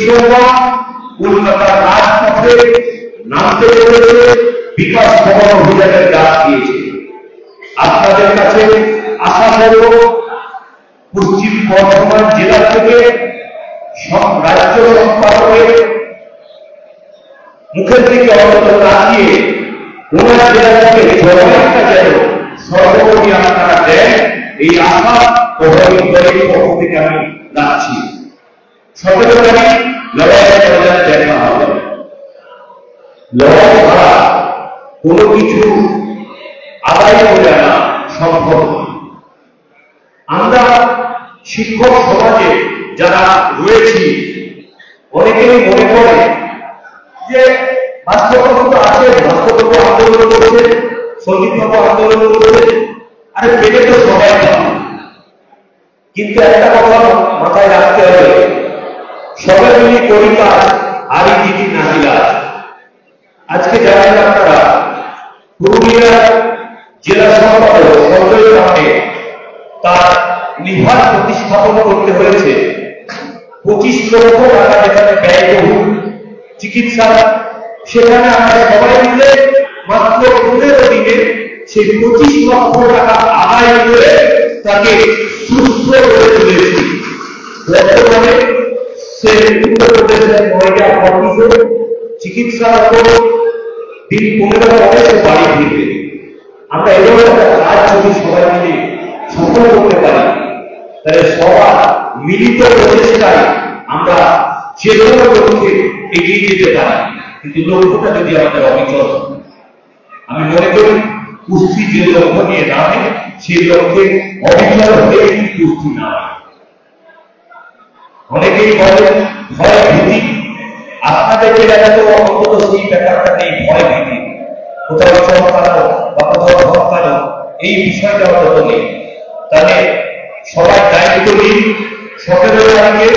তৃণমূল কলকাতার রাজপথে নামতে চলেছে, বিকাশ ভবন অভিযানের ডাক দিয়েছে। আপনাদের কাছে আশা করব পশ্চিম বর্ধমান জেলা থেকে রাজ্য সম্পাদকের মুখের দিকে অন্তত তাকিয়ে ওনার জেলা থেকে জনগণটা যেন সর্বোপরি আপনারা দেন, এই আশা প্রভাবিত দলের পক্ষ থেকে আমি রাখছি। 17 তারিখ লড়াইয়ের ময়দানে দেখা হবে। লড়াই ছাড়া কোনো কিছু আদায় করে আনা সম্ভব নয়। আমরা শিক্ষক সমাজে যারা রয়েছি অনেকেই মনে করে যে বাস্তবতা তো আছে, বাস্তবতা আন্দোলন করছে, সঙ্গীতবাবু আন্দোলন করছে, আরে পেটে তো সবাই পাবে। কিন্তু একটা কথা মাথায় রাখতে হবে, সবাই মিলে করি কাজ আরই দিদি নাহিলা। আজকে জানেন আপনারা পুরুলিয়া জেলা সম্পাদক সঞ্জয় পান্ডে তার লিভার প্রতিস্থাপন করতে হয়েছে 25 লক্ষ টাকা যেখানে ব্যয়বহুল চিকিৎসা, সেখানে আমরা সবাই মিলে মাত্র 15 দিনে সেই 25 লক্ষ টাকা আদায় করে তাকে সুস্থ করে তুলেছি। বর্তমানে সে উত্তরপ্রদেশের নয়ডা হসপিটাল চিকিৎসা করে দিন 15 পরে সে বাড়ি ফিরবে। আমরা এরকম একটা কাজ যদি সবাই মিলে সফল করতে পারি, তাহলে সবার মিলিত প্রচেষ্টায় আমরা যে কোনো লক্ষ্যে এগিয়ে যেতে পারি। কিন্তু লক্ষ্যটা যদি আমাদের অবিচল, আমি মনে করি কুস্তি যে লক্ষ্য নিয়ে নামে সেই লক্ষ্যে অবিচল হয়ে কুস্তি নামে। অনেকেই বলেন ভয় ভীতি, আপনাদের এলাকাতে অন্তত সেই ব্যাপারটা নেই, ভয় ভীতি, কোথাও চমকানো বা কোথাও ধমকানো এই বিষয়টা অন্তত নেই। তাহলে সবাই দায়িত্ব নিন 17 তারিখে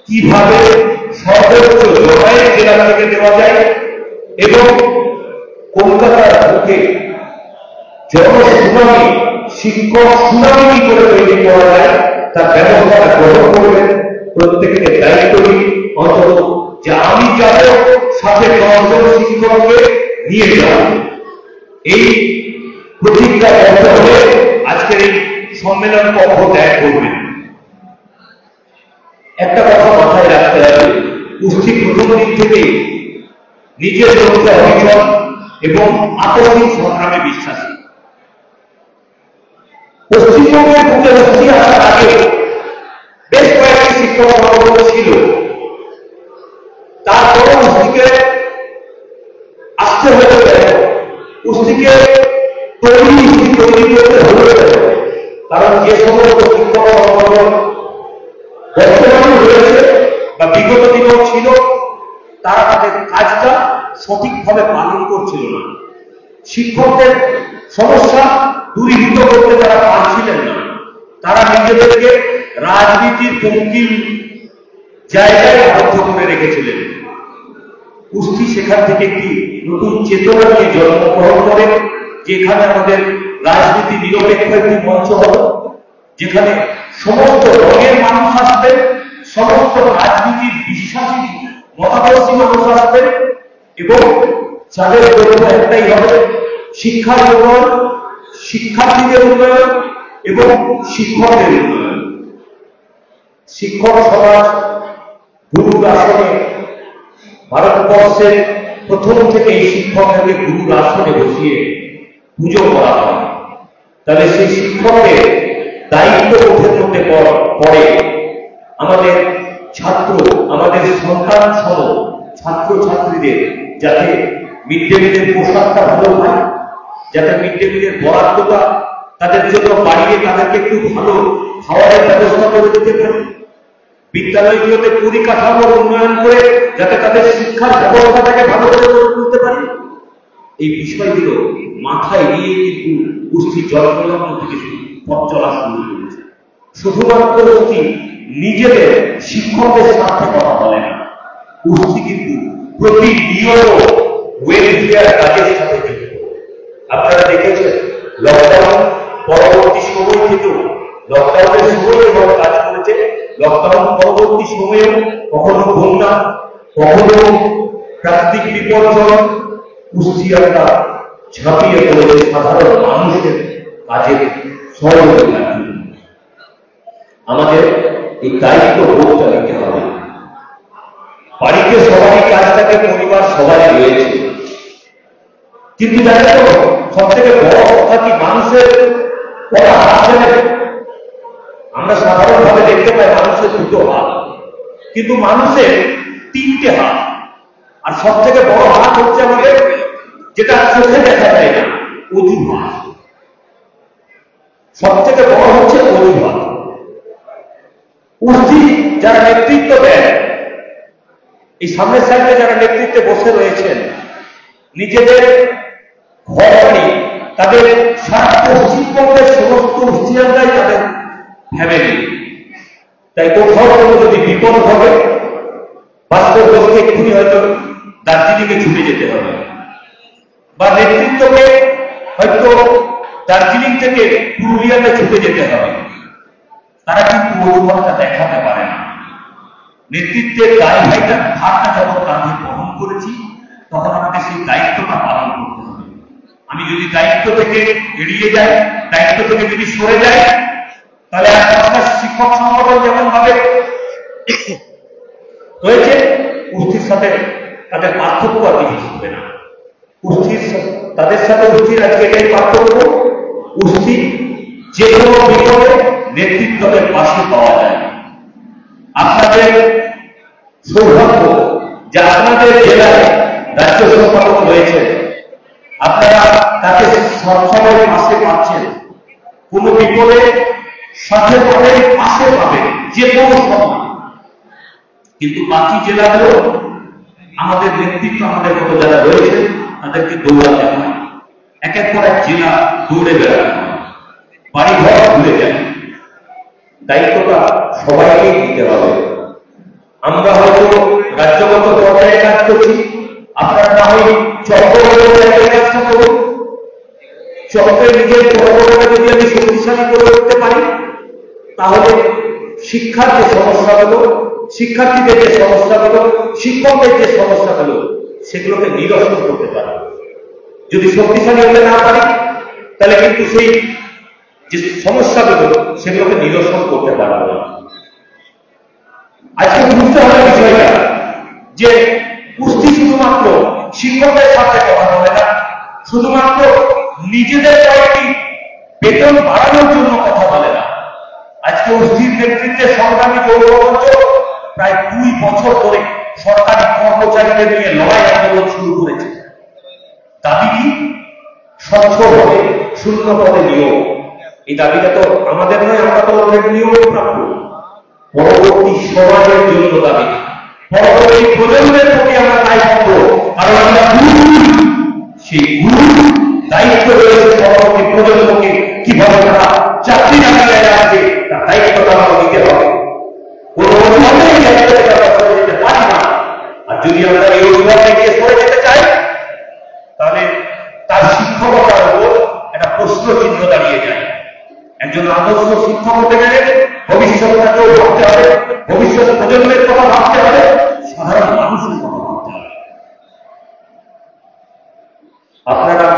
কিভাবে সর্বোচ্চ লড়াইয়ের জেলা থেকে দেওয়া যায় এবং কলকাতার বুকে জনসুনামি, শিক্ষক সুনামি কি করে তৈরি করা যায় তার ব্যবস্থা গ্রহণ করবেন। প্রত্যেককে দায়িত্ব নিন, অন্তত যে আমি যাব সাথে 10 জন শিক্ষককে নিয়ে যাব, এই প্রতিজ্ঞা বদ্ধ হয়ে আজকের এই সম্মেলন পক্ষ ত্যাগ করবেন। একটা কথা মাথায় রাখতে হবে, কুস্তি প্রথম দিন থেকে নিজের লক্ষ্যে অবিচল এবং আকস্মিক সংগ্রামে বিশ্বাসী। পশ্চিমবঙ্গের বুকে কুস্তি আসার আগে বেশ কয়েকটি শিক্ষক সংগঠন ছিল, তারপরও কুস্তিকে আসতে হয়েছে, কুস্তিকে তৈরি করতে হয়েছে। কারণ যে সমস্ত শিক্ষক সংগঠন বর্তমানে রয়েছে বা বিগত দিনেও ছিল, তারা তাদের কাজটা সঠিকভাবে পালন করছিল না। শিক্ষকদের সমস্যা দূরীভূত করতে তারা পারছিলেন না। তারা নিজেদেরকে রাজনীতির পঙ্কিল জায়গায় আবদ্ধ করে রেখেছিলেন। কুস্তি সেখান থেকে একটি নতুন চেতনা নিয়ে জন্মগ্রহণ করে, যেখানে আমাদের রাজনীতি নিরপেক্ষ একটি মঞ্চ হল, যেখানে সমস্ত রঙের মানুষ আসবেন, সমস্ত রাজনীতির বিশ্বাসী মতাদর্শী মানুষ আসবেন এবং যাদের লক্ষ্য একটাই হবে শিক্ষার উন্নয়ন, শিক্ষার্থীদের উন্নয়ন এবং শিক্ষকদের উন্নয়ন। শিক্ষক সমাজ গুরুর আসনে, ভারতবর্ষের প্রথম থেকে এই শিক্ষককে গুরুর আসনে বসিয়ে পুজো করা হয়। তাহলে সেই শিক্ষকের দায়িত্ব মুখের মধ্যে পড়ে আমাদের ছাত্র, আমাদের সন্তান সহ ছাত্র ছাত্রীদের যাতে মিড ডে মিলের পোশাকটা ভালো হয়, যাতে মিড ডে মিলের বরাদ্দটা তাদের জন্য বাড়িয়ে তাদেরকে একটু ভালো খাওয়ারের ব্যবস্থা করে দিতে পারে, বিদ্যালয়গুলোতে পরিকাঠামোর উন্নয়ন করে যাতে তাদের শিক্ষার ব্যবস্থাটাকে ভালো করে তুলতে পারে। এই বিষয়গুলো মাথায় নিয়ে কিন্তু কুস্তি জলকলম থেকে পথ চলা শুরু করেছে। শুধুমাত্র কুস্তি নিজেদের শিক্ষকদের স্বার্থে কথা বলে না, কুস্তি কিন্তু প্রতিনিয়ত ওয়েলফেয়ার কাজের সাথে যুক্ত। আপনারা দেখেছেন লকডাউন পরবর্তী সময় থেকেও, লকডাউনের সময় এবং কাজ করেছে, লকডাউন পরবর্তী সময়েও কখনো বন্যা, কখনো প্রাকৃতিক বিপর্যয়, কুষ্টিয়াটা ঝাঁপিয়ে পড়েছে সাধারণ মানুষের কাজে সহযোগিতা। আমাদের এই দায়িত্ব বোধটা নিতে হবে। বাড়িতে সবাই কাজটাকে পরিবার সবাই রয়েছে, কিন্তু জানেন তো সব থেকে বড় কথা কি, মানুষের কটা হাত জানেন? আমরা সাধারণভাবে দেখতে পাই মানুষের দুটো হাত, কিন্তু মানুষের তিনটে হাত। আর সব থেকে বড় হাত হচ্ছে আমাদের, যেটা চোখে দেখা যায় না, অজুহাত। সব থেকে বড় হচ্ছে অজুহাত। উর্ধি যারা নেতৃত্ব দেন, এই সামনের সাইডে যারা নেতৃত্বে বসে রয়েছেন, নিজেদের ঘর বাড়ি, তাদের সারা পশ্চিমবঙ্গের সমস্ত উর্ধিরাই তাদের ফ্যামিলি। তাই কোথাও কোনো যদি বিপদ হবে, বাস্তব বসতে এক্ষুনি হয়তো দার্জিলিংয়ে ছুটে যেতে হবে, বা নেতৃত্বকে হয়তো দার্জিলিং থেকে পুরুলিয়াতে ছুটে যেতে হবে। তারা কিন্তু অজুহাতটা দেখাতে পারে না। নেতৃত্বের ভারটা যখন কাঁধে বহন করেছি, তখন আমাকে সেই দায়িত্বটা পালন করতে হবে। আমি যদি দায়িত্ব থেকে এড়িয়ে যাই, দায়িত্ব থেকে যদি সরে যাই, তাহলে আজকাল শিক্ষক সংগঠন যেমন ভাবে হয়েছে, কুস্তির সাথে তাদের পার্থক্য আর কিছু হবে না। কুস্তির তাদের সাথে কুস্তির আজকে এটাই পার্থক্য, কুস্তি যে কোনো বিপদে নেতৃত্বের পাশে পাওয়া যায়। আপনাদের সৌভাগ্য যে আপনাদের জেলায় রাজ্য সম্পাদক রয়েছে, আপনারা তাকে সবসময় পাশে পাচ্ছেন, কোন বিপদে সাথে পাবে, পাশে পাবে, যে কোনো সময়। কিন্তু বাকি জেলাগুলো আমাদের নেতৃত্ব, আমাদের মতো যারা রয়েছে, তাদেরকে দৌড়াতে হয়, এক এক করে জেলা দৌড়ে বেড়াতে হয়, বাড়ি ঘর ভুলে যায়। দায়িত্বটা সবাইকেই দিতে হবে। আমরা হয়তো রাজ্যগত পর্যায়ে কাজ করছি, আপনারা না হয় চক্রের কাজটা করুন। চক্রে নিজের পরবর্তীতে যদি আমি শক্তিশালী করে উঠতে পারি, তাহলে শিক্ষার যে সমস্যাগুলো, শিক্ষার্থীদের যে সমস্যাগুলো, শিক্ষকদের যে সমস্যাগুলো, সেগুলোকে নিরসন করতে পারি। যদি শক্তিশালী হতে না পারি, তাহলে কিন্তু সেই যে সমস্যাগুলো, সেগুলোকে নিরসন করতে পারবো না। আজকে বুঝতে হবে বিষয়টা যে কুস্তি শুধুমাত্র শিক্ষকদের সাথে কথা বলে না, শুধুমাত্র নিজেদের কয়েকটি বেতন বাড়ানোর জন্য কথা বলে না। আজকে কুস্তির নেতৃত্বে সংগ্রামী যৌথ প্রায় 2 বছর ধরে সরকারি কর্মচারীদের নিয়ে লড়াই আন্দোলন শুরু করেছে। দাবি কি? স্বচ্ছ হবে, শূন্য পদে নিয়োগ। এই দাবিটা তো আমাদের নয়, আমরা তো অলরেডি নিয়োগ প্রাপ্ত। পরবর্তী সমাজের জন্য দাবি, পরবর্তী প্রজন্মের প্রতি আমরা দায়িত্ব, কারণ আমরা সেই গুরু দায়িত্ব রয়েছে পরবর্তী প্রজন্মকে কিভাবে তারা চাকরি না পেয়ে যাচ্ছে, তার দায়িত্বটা আমরা নিতে হবে। কোন অভিভাবক দায়িত্বটা আমরা সরে যেতে পারি না। আর যদি আমরা এই অভিভাবক থেকে সরে যেতে চাই, তাহলে তার শিক্ষকতার উপর একটা প্রশ্ন চিহ্ন দাঁড়িয়ে যায়। একজন আদর্শ শিক্ষক হতে গেলে ভবিষ্যৎটাকেও ভাবতে হবে, ভবিষ্যৎ প্রজন্মের কথা ভাবতে হবে, সাধারণ মানুষের কথা ভাবতে হবে। আপনারা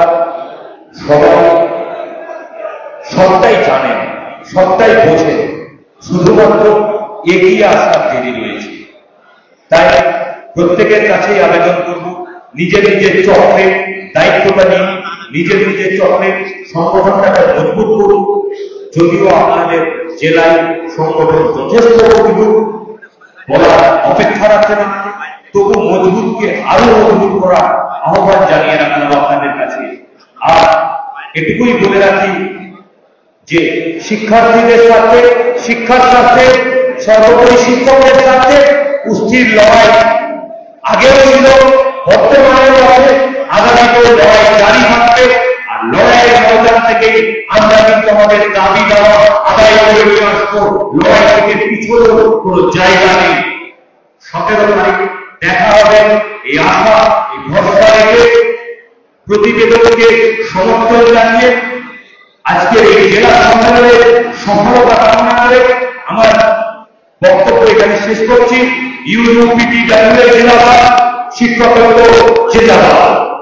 সবাই সবটাই জানেন, সবটাই বোঝেন, শুধুমাত্র এগিয়ে আসার দেরি রয়েছে। তাই প্রত্যেকের কাছেই আবেদন করব, নিজের নিজের চক্রে দায়িত্বটা নিন, নিজের নিজের চক্রে সংগঠনটাকে মজবুত করুন। যদিও আপনাদের জেলায় সংগঠন যথেষ্ট মজবুত, বলার অপেক্ষা রাখছে না, তবু মজবুতকে আরো মজবুত করার আহ্বান জানিয়ে রাখলাম আপনাদের কাছে। আর এটুকুই বলে রাখি যে শিক্ষার্থীদের সাথে, শিক্ষার স্বার্থে, সর্বোপরি শিক্ষকদের স্বার্থে কুস্তির লড়াই আগেও ছিল, বর্তমানেও আছে, আগামীতেও লড়াই জারি থাকবে। আর লড়াইয়ের ময়দান থেকে আমরা কিন্তু আমাদের দাবি দেওয়া আদায় করে নিয়ে আসবো। লড়াই থেকে পিছনের কোনো জায়গা নেই। 17 তারিখ দেখা হবে। এই আশা, এই ভরসা রেখে প্রতিবেদনকে সমর্থন জানিয়ে আজকের এই জেলা সম্মেলনের সফলতা কামনা করে আমার বক্তব্য এখানে শেষ করছি। ইউপিপিডব্লিউ জিন্দাবাদ, শিক্ষক জিন্দাবাদ।